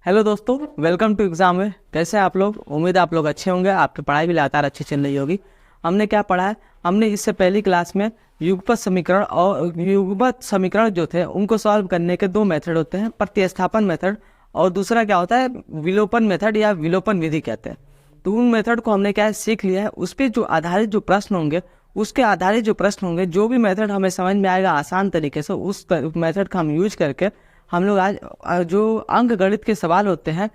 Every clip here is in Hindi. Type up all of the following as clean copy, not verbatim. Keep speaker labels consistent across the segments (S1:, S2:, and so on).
S1: हेलो दोस्तों, वेलकम टू एग्ज़ाम में। कैसे हैं आप लोग? उम्मीद है आप लोग अच्छे होंगे, आपकी पढ़ाई भी लगातार अच्छी चल रही होगी। हमने क्या पढ़ा है? हमने इससे पहली क्लास में युगपत समीकरण और युगपत समीकरण जो थे उनको सॉल्व करने के दो मेथड होते हैं, प्रतिस्थापन मेथड और दूसरा क्या होता है, विलोपन मेथड या विलोपन विधि कहते हैं। तो उन मेथड को हमने क्या है सीख लिया है। उस पर जो आधारित जो प्रश्न होंगे, उसके आधारित जो प्रश्न होंगे, जो भी मेथड हमें समझ में आएगा आसान तरीके से, उस मेथड का हम यूज करके हम लोग आज जो अंक गणित के सवाल होते हैं,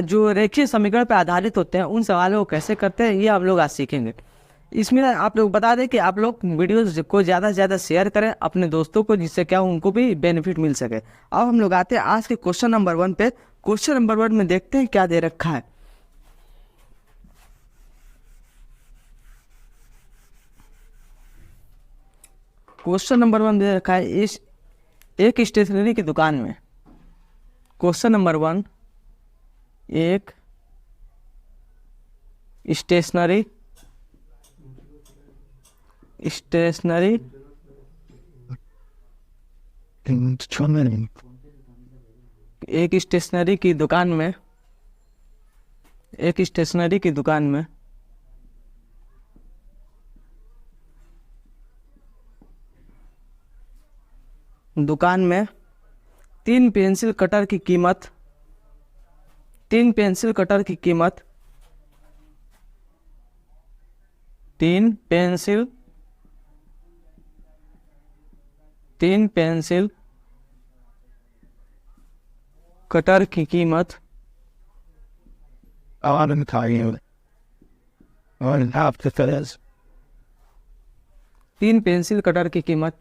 S1: जो रेखीय समीकरण पर आधारित होते हैं, उन सवालों को कैसे करते हैं ये हम लोग आज सीखेंगे। इसमें आप लोग बता दें कि आप लोग वीडियोस को ज़्यादा से ज़्यादा शेयर करें अपने दोस्तों को, जिससे क्या उनको भी बेनिफिट मिल सके। अब हम लोग आते हैं आज के क्वेश्चन नंबर 1 पे। क्वेश्चन नंबर 1 में देखते हैं क्या दे रखा है। क्वेश्चन नंबर 1 दे रखा है, इस एक स्टेशनरी की दुकान में। क्वेश्चन नंबर 1, एक स्टेशनरी एक स्टेशनरी की दुकान में दुकान में तीन पेंसिल कटर की कीमत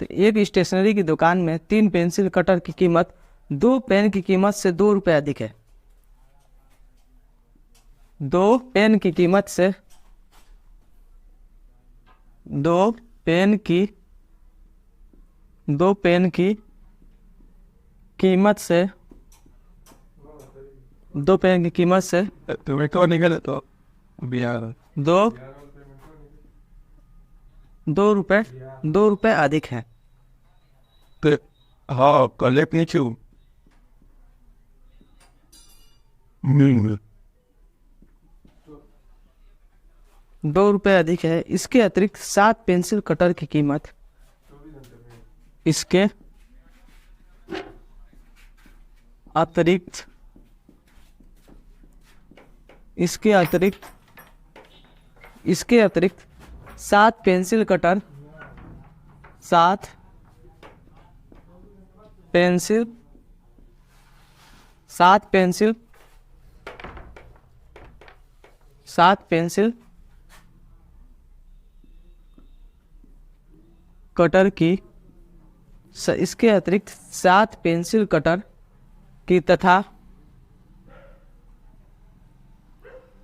S1: एक स्टेशनरी की दुकान में 3 पेंसिल कटर की कीमत 2 पेन की कीमत से 2 रुपये अधिक है। 2 पेन की कीमत से 2 पेन की कीमत से 2 रुपये अधिक है।
S2: हाँ, कलेक्ट नहीं छू।
S1: 2 रुपये अधिक है। इसके अतिरिक्त 7 पेंसिल कटर की कीमत इसके अतिरिक्त 7 पेंसिल कटर 7 पेंसिल कटर की इसके अतिरिक्त 7 पेंसिल कटर की तथा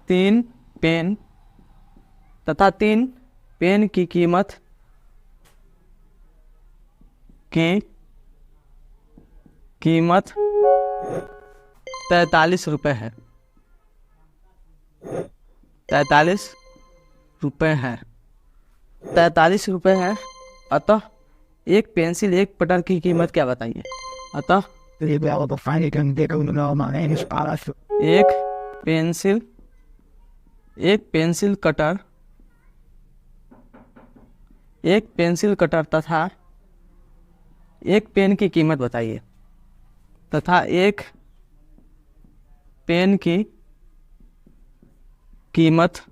S1: 3 पेन की कीमत 43 रुपये है। 43 रुपये है। अतः एक पेंसिल एक कटर की कीमत क्या बताइए? अतः एक पेंसिल कटर तथा एक पेन की कीमत बताइए। तथा एक पेन की कीमत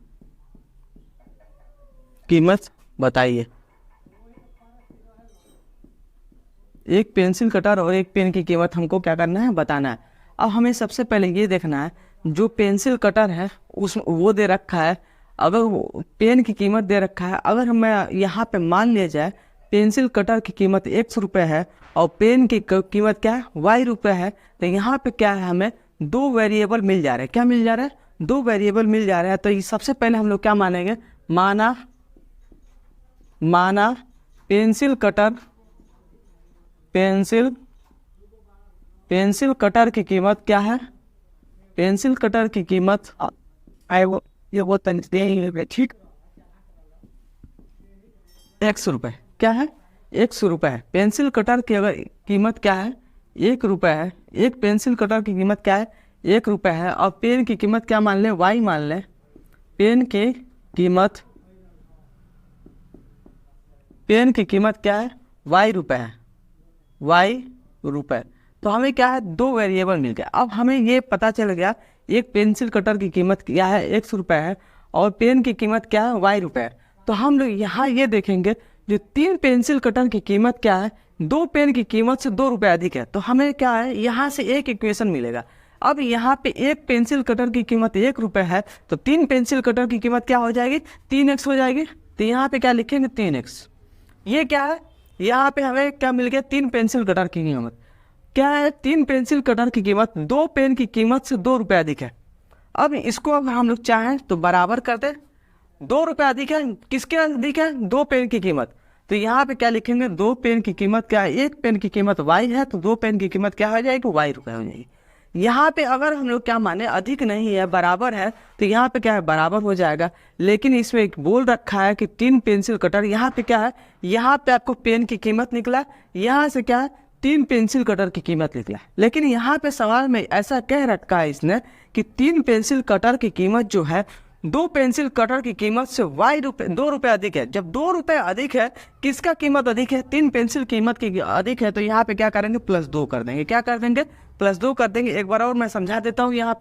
S1: बताइए। एक पेंसिल कटर और एक पेन की कीमत हमको क्या करना है? बताना है। अब हमें सबसे पहले ये देखना है, जो पेंसिल कटर है वो दे रखा है। अगर वो पेन की कीमत दे रखा है, अगर हमें यहाँ पे मान लिया जाए पेंसिल कटर की कीमत 100 रुपये है और पेन की कीमत क्या है? y रुपये है। तो यहाँ पे क्या है, हमें 2 वेरिएबल मिल जा रहे हैं। क्या मिल जा रहा है? 2 वेरिएबल मिल जा रहा है। तो ये सबसे पहले हम लोग क्या मानेंगे? माना पेंसिल कटर की कीमत क्या है? पेंसिल कटर की कीमत ठीक 100 रुपये। क्या है? 100 रुपये है। पेंसिल कटर की अगर कीमत क्या है? 1 रुपये है। एक पेंसिल कटर की कीमत क्या है? 1 रुपये है और पेन की कीमत क्या मान लें, y मान लें। पेन की कीमत क्या है, y है, y। तो हमें क्या है, 2 वेरिएबल मिल गया। अब हमें ये पता चल गया एक पेंसिल कटर की कीमत क्या है, ₹1 है और पेन की कीमत क्या है, y। तो हम लोग यहाँ ये देखेंगे जो 3 पेंसिल कटर की कीमत क्या है, 2 पेन की कीमत से ₹2 अधिक है। तो हमें क्या है, यहाँ से एक इक्वेशन मिलेगा। अब यहाँ पे एक पेंसिल कटर की कीमत ₹1 है, तो 3 पेंसिल कटर की कीमत क्या हो जाएगी, 3x हो जाएगी। तो यहाँ पे क्या लिखेंगे, 3x। ये क्या है, यहाँ पे हमें क्या मिल गया, 3 पेंसिल कटर की कीमत क्या है, 3 पेंसिल कटर की कीमत 2 पेन की कीमत से ₹2 अधिक है। अब इसको अगर हम लोग चाहें तो बराबर कर दें, ₹2 अधिक है, किसके अधिक है, 2 पेन की कीमत। तो यहाँ पे क्या लिखेंगे, 2 पेन की कीमत क्या है, 1 पेन की कीमत y है, तो 2 पेन की कीमत क्या हो जाएगी, ₹y हो जाएगी। यहाँ पे अगर हम लोग क्या माने, अधिक नहीं है बराबर है, तो यहाँ पे क्या है, बराबर हो जाएगा। लेकिन इसमें एक बोल रखा है कि 3 पेंसिल कटर, यहाँ पे क्या है, यहाँ पे आपको पेन की कीमत निकला, यहाँ से क्या है, 3 पेंसिल कटर की कीमत निकला। लेकिन यहाँ पे सवाल में ऐसा कह रखा है इसने कि 3 पेंसिल कटर की कीमत जो है 2 पेंसिल कटर की कीमत से ₹2 अधिक है। जब ₹2 अधिक है, किसका कीमत अधिक है, 3 पेंसिल कीमत की अधिक है, तो यहाँ पे क्या करेंगे, +2 कर देंगे। क्या कर देंगे, +2 कर देंगे। एक बार और मैं समझा देता हूँ। यहाँ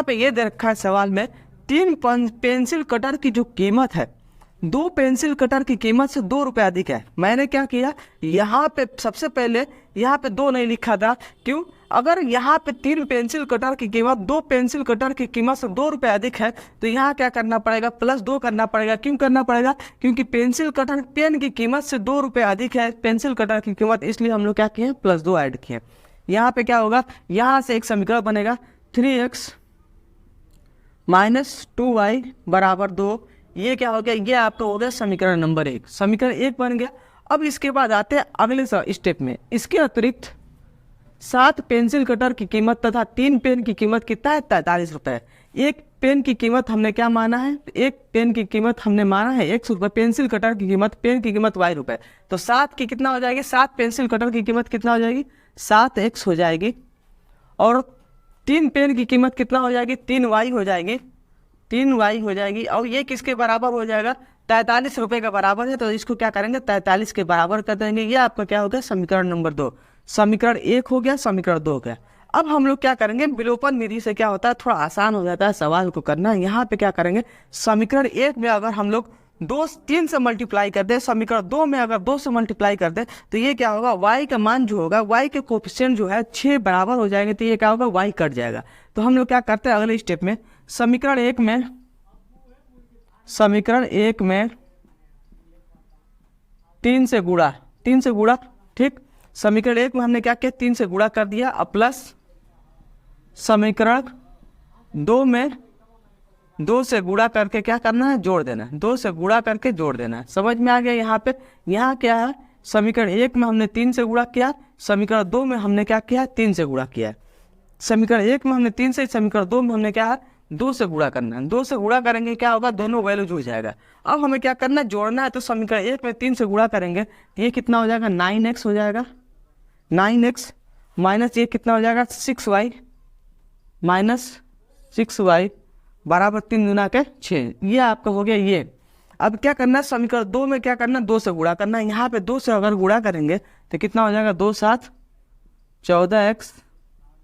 S1: पे ये दे रखा है सवाल में, 3 पेंसिल कटर की जो कीमत है, 2 पेंसिल कटर की कीमत से ₹2 अधिक है। मैंने क्या किया, यहाँ पे सबसे पहले यहाँ पे 2 नहीं लिखा था। क्यों, अगर यहाँ पे 3 पेंसिल कटर की कीमत 2 पेंसिल कटर की कीमत से ₹2 अधिक है, तो यहाँ क्या करना पड़ेगा, +2 करना पड़ेगा। क्यों करना पड़ेगा, क्योंकि पेंसिल कटर पेन की कीमत से ₹2 अधिक है पेंसिल कटर की कीमत, इसलिए हम लोग क्या किए, +2 ऐड किए। यहाँ पे क्या होगा, यहाँ से एक समीकरण बनेगा, 3x - 2y = 2। ये क्या हो गया, ये आपका हो गया समीकरण नंबर 1। समीकरण 1 बन गया। अब इसके बाद आते हैं अगले स्टेप में। इसके अतिरिक्त 7 पेंसिल कटर की कीमत तथा 3 पेन की कीमत कितना है, ₹43। एक पेन की कीमत हमने क्या माना है, एक पेन की कीमत हमने माना है ₹100। पेंसिल कटर की कीमत, पेन की कीमत ₹y। तो 7 की कितना हो जाएगी, 7 पेंसिल कटर की कीमत कितना हो जाएगी, 7x हो जाएगी। और 3 पेन की कीमत कितना हो जाएगी, 3y हो जाएगी, 3y हो जाएगी। और ये किसके बराबर हो जाएगा, ₹43 का बराबर है, तो इसको क्या करेंगे, 43 के बराबर कर देंगे। ये आपका क्या हो गया, समीकरण नंबर 2। समीकरण 1 हो गया, समीकरण 2 हो गया। अब हम लोग क्या करेंगे, विलोपन विधि से क्या होता है, थोड़ा आसान हो जाता है सवाल को करना। यहाँ पे क्या करेंगे, समीकरण 1 में अगर हम लोग 3 से मल्टीप्लाई कर दे, समीकरण 2 में अगर 2 से मल्टीप्लाई कर दे, तो ये क्या होगा, y का मान जो होगा, y के कोफिशिएंट जो है 6 बराबर हो जाएंगे, तो ये क्या होगा, y कट जाएगा। तो हम लोग क्या करते हैं अगले स्टेप में, समीकरण 1 में 3 से गुणा, ठीक। समीकरण 1 में हमने क्या किया, 3 से गुणा कर दिया, अब प्लस समीकरण 2 में 2 से गुणा करके क्या करना है, जोड़ देना है। 2 से गुणा करके जोड़ देना है। समझ में आ गया। यहाँ पे यहाँ क्या है, समीकरण 1 में हमने 3 से गुणा किया, समीकरण 2 में हमने क्या किया, 3 से गुणा किया। समीकरण 1 में हमने 3 से, समीकरण 2 में हमने क्या है, 2 से गुणा करना है। 2 से गुणा करेंगे क्या होगा, दोनों वैल्यू जुड़ जाएगा। अब हमें क्या करना है, जोड़ना है। तो समीकरण 1 में 3 से गुणा करेंगे, ये कितना हो जाएगा, 9x हो जाएगा। 9x माइनस ये कितना हो जाएगा, 6y बराबर 3 दूना के 6। ये आपका हो गया ये। अब क्या करना है, समीकरण 2 में क्या करना है, 2 से गुणा करना है। यहाँ पे 2 से अगर गुणा करेंगे तो कितना हो जाएगा, 2 7 14x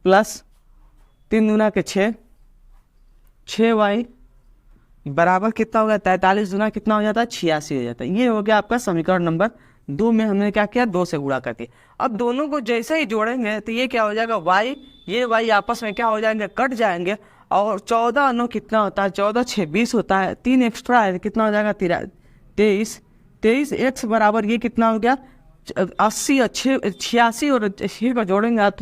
S1: प्लस 3 दूना के 6, 6y बराबर कितना होगा, 43 दूना कितना हो जाता है, 86 हो जाता है। ये हो गया आपका समीकरण नंबर 2 में हमने क्या किया, 2 से गुणा करके। अब दोनों को जैसे ही जोड़ेंगे तो ये क्या हो जाएगा, y, ये y आपस में क्या हो जाएंगे, कट जाएंगे। और 14 9 कितना होता है, 14 6 20 होता है। 3 एक्स्ट्रा है, कितना हो जाएगा, 23 x बराबर ये कितना हो गया, 80 86 और 6 को जोड़ेंगे आप,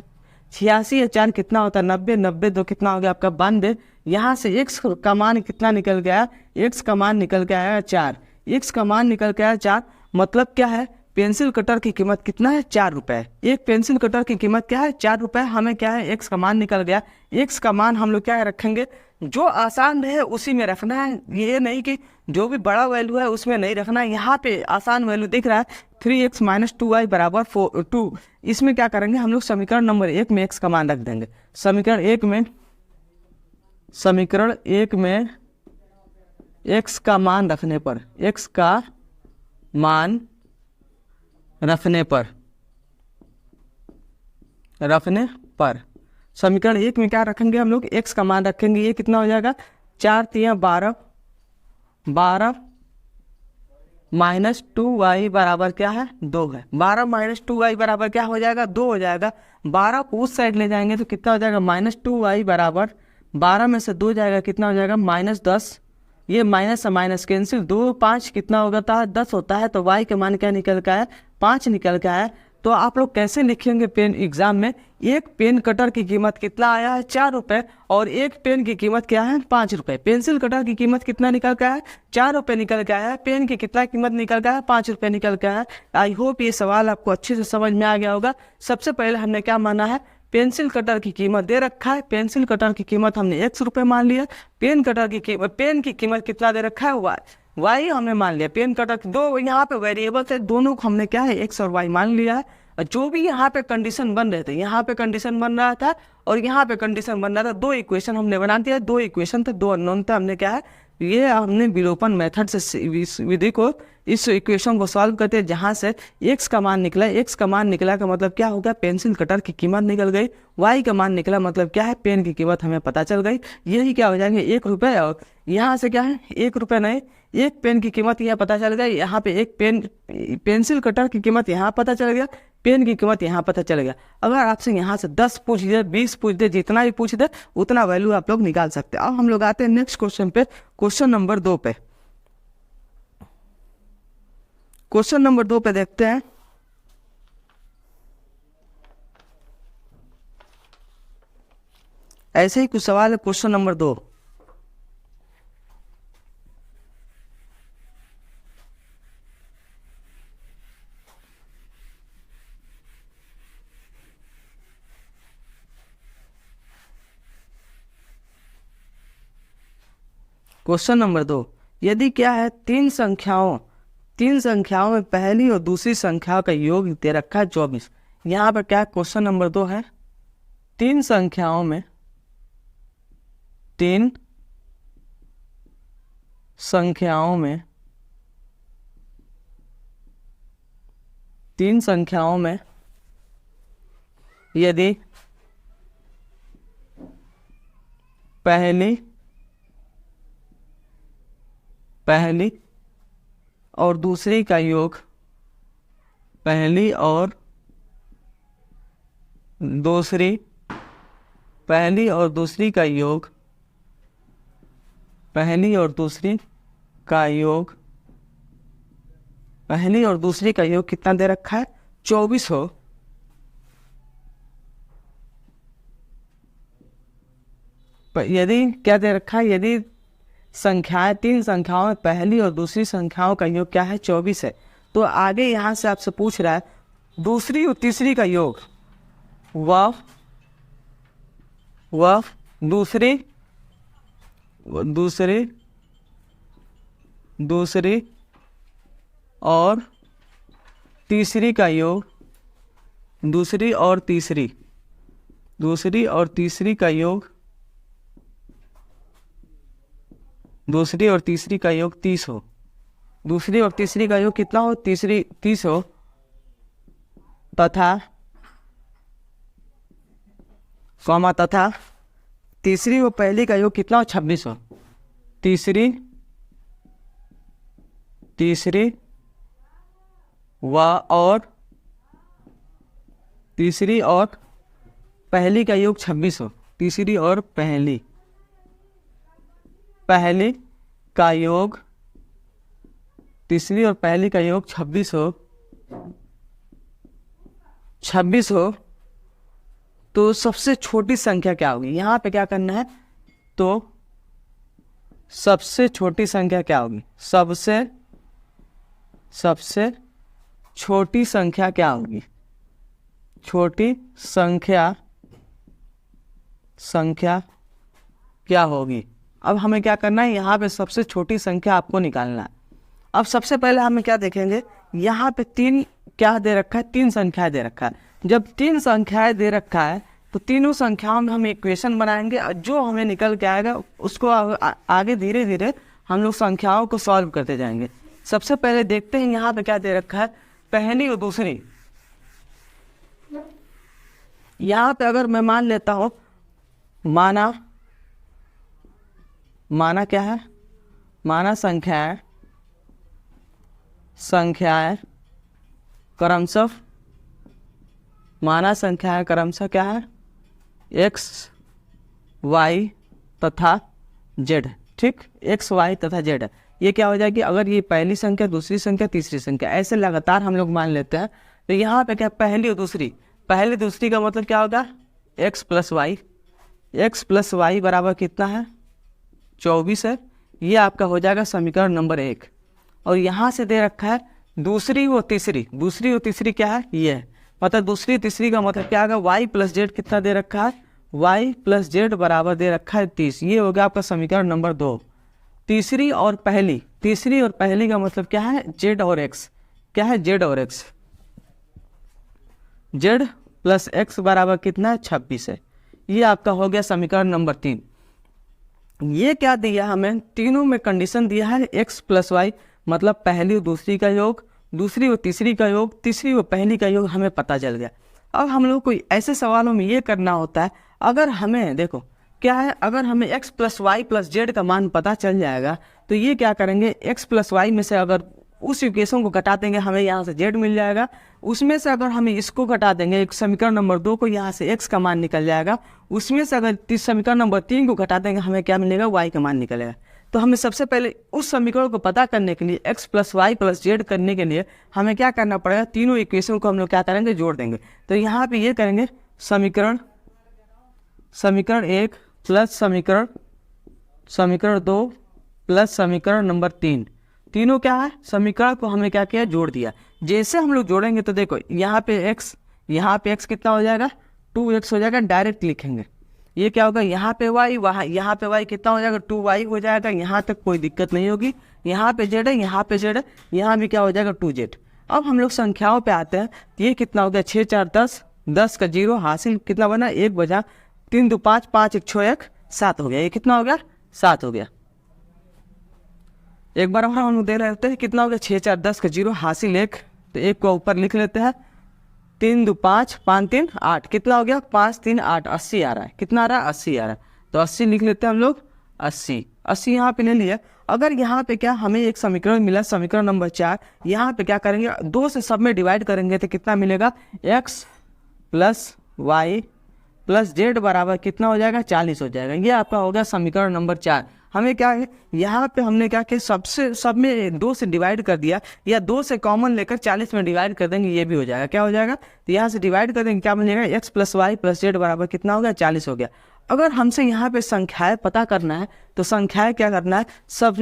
S1: 86 या 4 कितना होता है, 90 90 2 कितना हो गया आपका 92। यहाँ से x का मान कितना निकल गया, x का मान निकल के आया 4, x का मान निकल के आया 4। मतलब क्या है, पेंसिल कटर की कीमत कितना है, ₹4। एक पेंसिल कटर की कीमत क्या है, ₹4। हमें क्या है, x का मान निकल गया। x का मान हम लोग क्या है रखेंगे, जो आसान रहे उसी में रखना है। ये नहीं कि जो भी बड़ा वैल्यू है उसमें नहीं रखना है। यहाँ पे आसान वैल्यू दिख रहा है, 3x - 2y बराबर 2। इसमें क्या करेंगे हम लोग, समीकरण नंबर 1 में x का मान रख देंगे। समीकरण 1 में समीकरण एक में x का मान रखने पर, x का मान रखने पर समीकरण एक में क्या रखेंगे हम लोग, x का मान रखेंगे। ये कितना हो जाएगा, 4 3 12, 12 माइनस 2y बराबर क्या है, 2 है। 12 माइनस 2y बराबर क्या हो जाएगा, 2 हो जाएगा। 12 को उस साइड ले जाएंगे तो कितना हो जाएगा, माइनस 2y बराबर 12 में से 2 जाएगा, कितना हो जाएगा, माइनस 10। ये माइनस से माइनस कैंसिल, 2 5 कितना होता है, 10 होता है। तो y के मान क्या निकल के आया, 5 निकल के आया। तो आप लोग कैसे लिखेंगे पेन एग्जाम में, एक पेन कटर की कीमत कितना आया है, 4 रुपये, और एक पेन की कीमत क्या है, 5 रुपये। पेंसिल कटर की कीमत कितना निकल के आया है, 4 रुपये निकल के आया है। पेन की कितना कीमत निकल के आया है, 5 रुपये निकल के आया है। आई होप ये सवाल आपको अच्छे से समझ में आ गया होगा। सबसे पहले हमने क्या माना है, पेंसिल कटर की कीमत दे रखा है, पेंसिल कटर की कीमत हमने 100 रुपये मान लिया। पेन कटर की कीमत, पेन की कीमत कितना दे रखा है, वाई हमने मान लिया। पेन कटर दो यहाँ पे वेरिएबल थे, दोनों को हमने क्या है, x और y मान लिया है। और जो भी यहाँ पे कंडीशन बन रहे थे, यहाँ पे कंडीशन बन रहा था और यहाँ पे कंडीशन बन रहा था, 2 इक्वेशन हमने बना दिया। 2 इक्वेशन थे, 2 अननोन थे, हमने क्या है, ये हमने विलोपन मेथड से इस विधि को, इस इक्वेशन को सॉल्व करते हैं, जहाँ से x का मान निकला। x का मान निकला का मतलब क्या हो गया, पेंसिल कटर की कीमत निकल गई। y का मान निकला मतलब क्या है, पेन की कीमत हमें पता चल गई। यही क्या हो जाएंगे, 1 रुपये, और यहाँ से क्या है, 1 रुपये नहीं, एक पेन की कीमत यहाँ पता चल गई। यहाँ पे एक पेंसिल कटर की कीमत यहाँ पता चल गया, पेन की कीमत यहाँ पता चल गया। अगर आपसे यहाँ से 10 पूछ दे, 20 पूछ दे, जितना भी पूछ दे उतना वैल्यू आप लोग निकाल सकते हैं। अब हम लोग आते हैं नेक्स्ट क्वेश्चन पे, क्वेश्चन नंबर 2 पे। क्वेश्चन नंबर 2 पे देखते हैं। ऐसे ही कुछ सवाल है क्वेश्चन नंबर 2। क्वेश्चन नंबर 2, यदि क्या है, तीन संख्याओं में पहली और दूसरी संख्या का योग दे रखा है 24। यहाँ पर क्या क्वेश्चन नंबर 2 है, तीन संख्याओं में यदि पहली और दूसरी का योग, पहली और दूसरी का योग कितना दे रखा है, 24 हो, यदि क्या दे रखा है, यदि संख्याएं, तीन संख्याओं में पहली और दूसरी संख्याओं का योग क्या है, 24 है। तो आगे यहाँ से आपसे पूछ रहा है दूसरी और तीसरी का योग, वह दूसरी और तीसरी का योग, दूसरी और तीसरी का योग 30 हो। दूसरी और तीसरी का योग कितना हो, 30 हो, तथा तीसरी और पहली का योग कितना हो, 26 हो। तीसरी और पहली का योग 26 हो। तीसरी और पहली का योग 26 हो। तो सबसे छोटी संख्या क्या होगी, यहाँ पे क्या करना है, तो सबसे छोटी संख्या क्या होगी, सबसे छोटी संख्या क्या होगी, छोटी संख्या क्या होगी। अब हमें क्या करना है, यहाँ पे सबसे छोटी संख्या आपको निकालना है। अब सबसे पहले हमें क्या देखेंगे, यहाँ पे तीन क्या दे रखा है, तीन संख्याएं दे रखा है। जब तीन संख्याएं दे रखा है तो तीनों संख्याओं में हम इक्वेशन बनाएंगे और जो हमें निकल के आएगा उसको आगे धीरे धीरे हम लोग संख्याओं को सॉल्व करते जाएंगे। सबसे पहले देखते हैं यहाँ पे क्या दे रखा है, पहली और दूसरी। यहाँ पे अगर मैं मान लेता हूँ, माना क्या है, माना संख्याएं क्रमशः, माना संख्याएं क्रमशः क्या है, x, y तथा z। ठीक, x, y तथा z। ये क्या हो जाएगी, अगर ये पहली संख्या, दूसरी संख्या, तीसरी संख्या, ऐसे लगातार हम लोग मान लेते हैं। तो यहाँ पे क्या, पहली और दूसरी, पहली दूसरी का मतलब क्या होगा, x plus y. x plus y बराबर कितना है, 24 है। ये आपका हो जाएगा समीकरण नंबर 1। और यहाँ से दे रखा है दूसरी व तीसरी, दूसरी और तीसरी क्या है, ये है। मतलब दूसरी तीसरी का मतलब क्या होगा, y प्लस जेड कितना दे रखा है, y प्लस जेड बराबर दे रखा है 30। ये हो गया आपका समीकरण नंबर 2। तीसरी और पहली, तीसरी और पहली का मतलब क्या है, z और x। क्या है, z और x। z प्लस x बराबर कितना है, 26 है। ये आपका हो गया समीकरण नंबर 3। ये क्या दिया हमें, तीनों में कंडीशन दिया है x प्लस वाई, मतलब पहली और दूसरी का योग, दूसरी और तीसरी का योग, तीसरी और पहली का योग हमें पता चल गया। अब हम लोग को ऐसे सवालों में ये करना होता है, अगर हमें देखो क्या है, अगर हमें x plus y plus z का मान पता चल जाएगा तो ये क्या करेंगे, x प्लस वाई में से अगर उस इक्वेशन को घटा देंगे, हमें यहाँ से z मिल जाएगा। उसमें से अगर हमें इसको घटा देंगे, एक समीकरण नंबर 2 को, यहाँ से x का मान निकल जाएगा। उसमें से अगर समीकरण नंबर 3 को घटा देंगे, हमें क्या मिलेगा, y का मान निकलेगा। तो हमें सबसे पहले उस समीकरण को पता करने के लिए, x plus y plus z करने के लिए हमें क्या करना पड़ेगा, तीनों इक्वेशन को हम लोग क्या करेंगे, जोड़ देंगे। तो यहाँ पे ये करेंगे समीकरण 1 प्लस समीकरण 2 प्लस समीकरण नंबर 3। तीनों क्या है, समीकरण को हमने क्या किया, जोड़ दिया। जैसे हम लोग जोड़ेंगे तो देखो यहाँ पे x कितना हो जाएगा, 2x हो जाएगा, डायरेक्ट लिखेंगे। ये क्या होगा, यहाँ पे y, वहाँ यहाँ पे y कितना हो जाएगा, 2y हो जाएगा। यहाँ तक कोई दिक्कत नहीं होगी। यहाँ पे z है, यहाँ पे z है, यहाँ भी क्या हो जाएगा, 2z। अब हम लोग संख्याओं पे आते हैं। तो ये कितना हो गया, 6 4 10, 10 का 0 हासिल कितना बना, 1 बजा 3 2 5, 5 1 6 1 7 हो गया। ये कितना हो गया, 7 हो गया। एक बार और हम लोग दे रहे होते हैं, कितना हो गया, 6 4 10 का 0 हासिल 1। तो 1 को ऊपर लिख लेते हैं, 3 2 5, 5 3 8, कितना हो गया, 5 3 8, 80 आ रहा है। कितना आ रहा है, 80 आ रहा है। तो 80 लिख लेते हैं हम लोग, 80 यहाँ पे ले लिया। अगर यहाँ पे क्या हमें एक समीकरण मिला, समीकरण नंबर 4, यहाँ पे क्या करेंगे, 2 से सब में डिवाइड करेंगे तो कितना मिलेगा, x plus y plus z बराबर कितना हो जाएगा, 40 हो जाएगा। ये आपका हो गया समीकरण नंबर 4। हमें क्या है, यहाँ पे हमने क्या किया, सब में 2 से डिवाइड कर दिया, या 2 से कॉमन लेकर 40 में डिवाइड कर देंगे, ये भी हो जाएगा। क्या हो जाएगा, तो यहाँ से डिवाइड कर देंगे, क्या बनेगा, x plus y plus z बराबर कितना हो गया, 40 हो गया। अगर हमसे यहाँ पे संख्याएं पता करना है तो संख्याएं क्या करना है, सब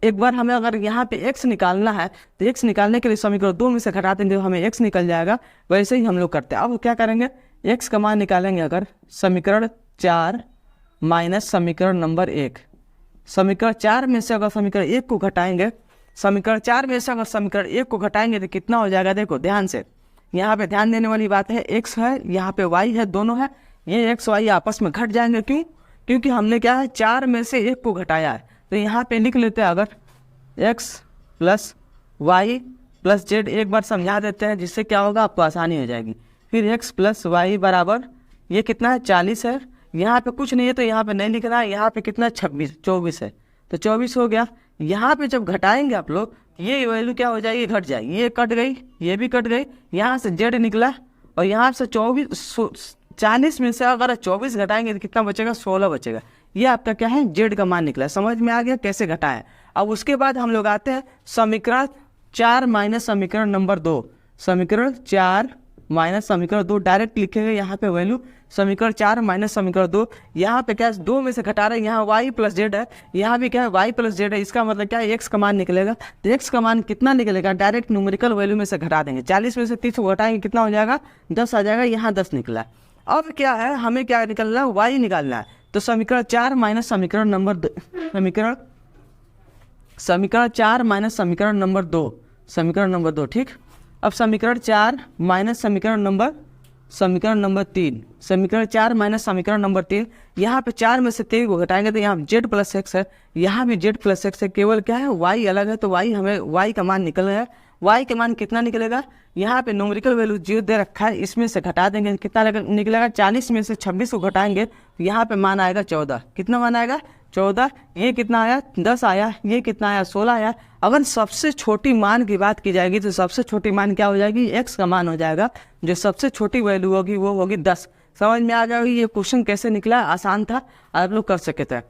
S1: एक बार हमें अगर यहाँ पे x निकालना है तो x निकालने के लिए समीकरण 2 में से घटा देंगे, हमें x निकल जाएगा। वैसे ही हम लोग करते हैं। अब क्या करेंगे, x का मान निकालेंगे। अगर समीकरण 4 माइनस समीकरण नंबर 1, समीकरण 4 में से अगर समीकरण 1 को घटाएंगे, समीकरण 4 में से अगर समीकरण 1 को घटाएंगे तो कितना हो जाएगा, देखो ध्यान से, यहाँ पे ध्यान देने वाली बात है, x है, यहाँ पे y है, दोनों है। ये x y आपस में घट जाएंगे, क्यों, क्योंकि हमने क्या है, 4 में से 1 को घटाया है। तो यहाँ पे लिख लेते हैं, अगर x plus y plus z, एक बार समझा देते हैं, जिससे क्या होगा, आपको आसानी हो जाएगी। फिर x प्लस वाई बराबर ये कितना है, 40 है। यहाँ पे कुछ नहीं है तो यहाँ पे नहीं लिखना है। यहाँ पे कितना, 24 है, तो 24 हो गया। यहाँ पे जब घटाएंगे आप लोग, ये वैल्यू क्या हो जाएगी, घट जाएगी। ये कट गई, ये भी कट गई, यहाँ से जेड निकला, और यहाँ से 40 में से अगर 24 घटाएंगे तो कितना बचेगा, 16 बचेगा। ये आपका क्या है, जेड का मान निकला। समझ में आ गया कैसे घटाएं। अब उसके बाद हम लोग आते हैं समीकरण 4 माइनस समीकरण नंबर 2, समीकरण 4 माइनस समीकरण 2, डायरेक्ट लिखेंगे यहाँ पे वैल्यू, समीकरण 4 माइनस समीकरण 2। यहाँ पे क्या है, 2 में से घटा रहे हैं, यहाँ y प्लस जेड है, यहाँ भी क्या है, y प्लस जेड है। इसका मतलब क्या है, x का मान निकलेगा। तो x का मान कितना निकलेगा, डायरेक्ट न्यूमेरिकल वैल्यू में से घटा देंगे। 40 में से 30 को घटाएंगे, कितना हो जाएगा, 10 आ जाएगा। यहाँ 10 निकला। अब क्या है, हमें क्या निकलना है, y निकालना है। तो समीकरण 4 माइनस समीकरण नंबर 2, समीकरण 4 माइनस समीकरण नंबर 2, समीकरण नंबर 2, ठीक। अब समीकरण 4 माइनस समीकरण नंबर समीकरण नंबर 3, समीकरण 4 माइनस समीकरण नंबर 3। यहाँ पे 4 में से 3 को घटाएंगे तो यहाँ z प्लस एक्स है, यहाँ भी z प्लस एक्स है, केवल क्या है y अलग है, तो y हमें y का मान निकल गया। y का मान कितना निकलेगा, यहाँ पे न्यूमेरिकल वैल्यू 0 दे रखा है, इसमें से घटा देंगे कितना निकलेगा, 40 में से 26 को घटाएंगे तो यहाँ पे मान आएगा 14। कितना मान आएगा 14। ये कितना आया 10 आया, ये कितना आया 16 आया। अगर सबसे छोटी मान की बात की जाएगी तो सबसे छोटी मान क्या हो जाएगी, x का मान हो जाएगा। जो सबसे छोटी वैल्यू होगी वो होगी 10। समझ में आ जाएगी ये क्वेश्चन कैसे निकला, आसान था, आप लोग कर सकते थे।